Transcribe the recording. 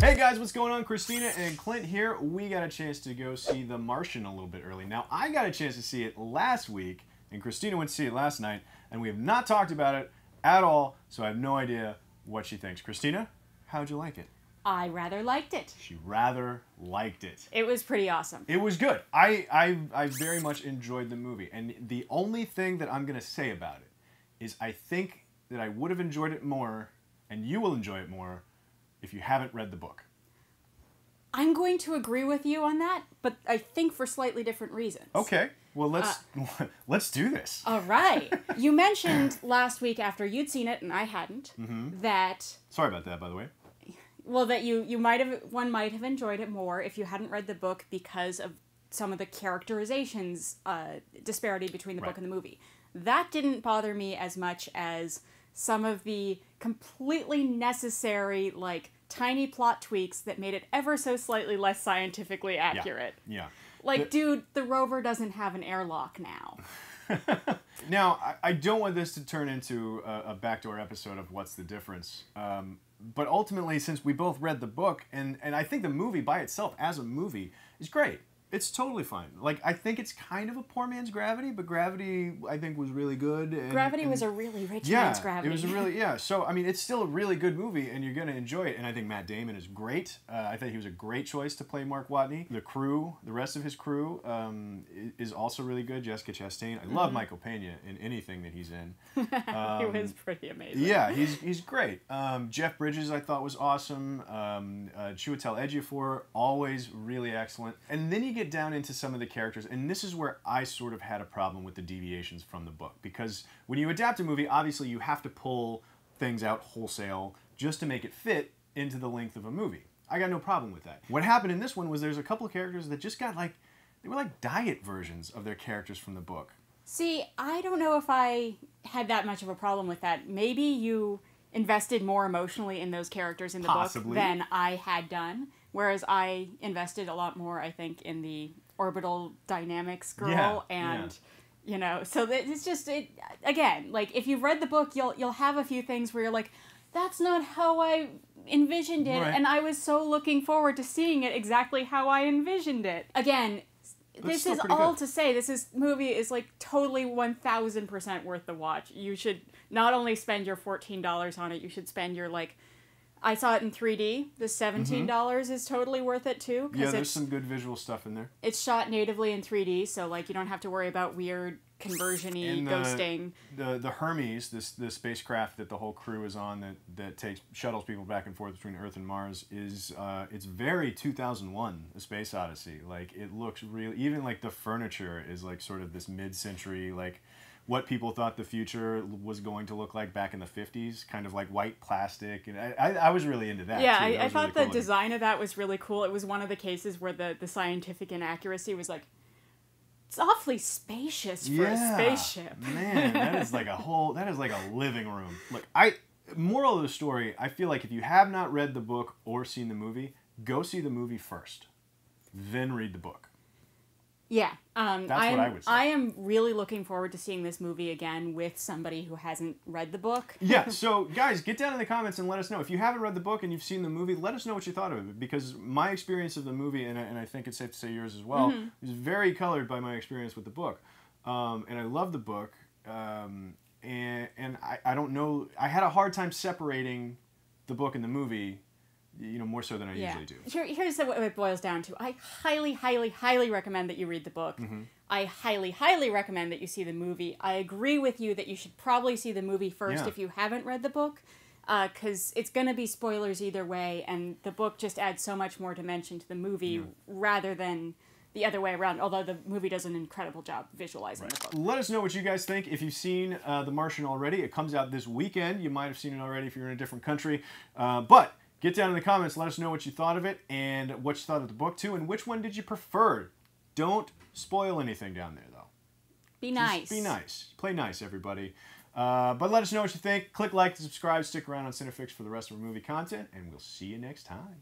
Hey guys, what's going on? Christina and Clint here. We got a chance to go see The Martian a little bit early. Now, I got a chance to see it last week, and Christina went to see it last night, and we have not talked about it at all, so I have no idea what she thinks. Christina, how'd you like it? I rather liked it. She rather liked it. It was pretty awesome. It was good. I very much enjoyed the movie, and the only thing that I'm going to say about it is I think that I would have enjoyed it more, and you will enjoy it more, if you haven't read the book. I'm going to agree with you on that, but I think for slightly different reasons. Okay. Well, let's do this. All right. You mentioned last week after you'd seen it and I hadn't that. Sorry about that, by the way. Well, that one might have enjoyed it more if you hadn't read the book because of some of the characterizations disparity between the book and the movie. That didn't bother me as much as some of the completely necessary, tiny plot tweaks that made it ever so slightly less scientifically accurate. Yeah. Dude, the rover doesn't have an airlock now. Now, I don't want this to turn into a backdoor episode of What's the Difference. But ultimately, since we both read the book, and I think the movie by itself as a movie is great. It's totally fine. I think it's kind of a poor man's Gravity, but Gravity, I think, was really good. Gravity was a really rich man's Gravity. It was So, I mean, it's still a really good movie, and you're going to enjoy it. And I think Matt Damon is great. I think he was a great choice to play Mark Watney. The rest of his crew, is also really good. Jessica Chastain. I love Michael Pena in anything that he's in. He was pretty amazing. Yeah, he's great. Jeff Bridges, I thought, was awesome. Chiwetel Ejiofor, always really excellent. And then you get down into some of the characters, and this is where I sort of had a problem with the deviations from the book, because when you adapt a movie, obviously you have to pull things out wholesale just to make it fit into the length of a movie. I got no problem with that. What happened in this one was there's a couple of characters that just got they were like diet versions of their characters from the book. See, I don't know if I had that much of a problem with that. Maybe you invested more emotionally in those characters in the book than I had done. Whereas I invested a lot more, I think, in the orbital dynamics girl, so it's just again, if you've read the book, you'll have a few things where you're like, that's not how I envisioned it, and I was so looking forward to seeing it exactly how I envisioned it. Again, this is all to say this movie is totally 1,000% worth the watch. You should not only spend your $14 on it, you should spend your I saw it in 3D. The $17 is totally worth it, too. Yeah, there's some good visual stuff in there. It's shot natively in 3D, so, you don't have to worry about weird conversion-y ghosting. The Hermes, the spacecraft that the whole crew is on that shuttles people back and forth between Earth and Mars, is it's very 2001, A Space Odyssey. It looks real. Even, the furniture is, sort of this mid-century, what people thought the future was going to look like back in the 50s, kind of white plastic, and I was really into that. Yeah, too. I thought really cool. The design of that was really cool. It was one of the cases where the scientific inaccuracy was it's awfully spacious for a spaceship. Man, that is like a living room. Look, moral of the story, I feel like if you have not read the book or seen the movie, go see the movie first, then read the book. Yeah. That's what I would say. I am really looking forward to seeing this movie again with somebody who hasn't read the book. Yeah, so guys, get down in the comments and let us know. If you haven't read the book and you've seen the movie, let us know what you thought of it, because my experience of the movie, and I think it's safe to say yours as well, is very colored by my experience with the book. And I love the book, and I don't know, I had a hard time separating the book and the movie, more so than I usually do. Here's what it boils down to. I highly, highly, highly recommend that you read the book. I highly, highly recommend that you see the movie. I agree with you that you should probably see the movie first if you haven't read the book, because it's going to be spoilers either way, and the book just adds so much more dimension to the movie rather than the other way around, although the movie does an incredible job visualizing the book. Let us know what you guys think. If you've seen The Martian already, it comes out this weekend. You might have seen it already if you're in a different country, but get down in the comments, let us know what you thought of it, and what you thought of the book, too, and which one did you prefer. Don't spoil anything down there, though. Be nice. Just be nice. Play nice, everybody. But let us know what you think. Click like to subscribe. Stick around on CineFix for the rest of our movie content, and we'll see you next time.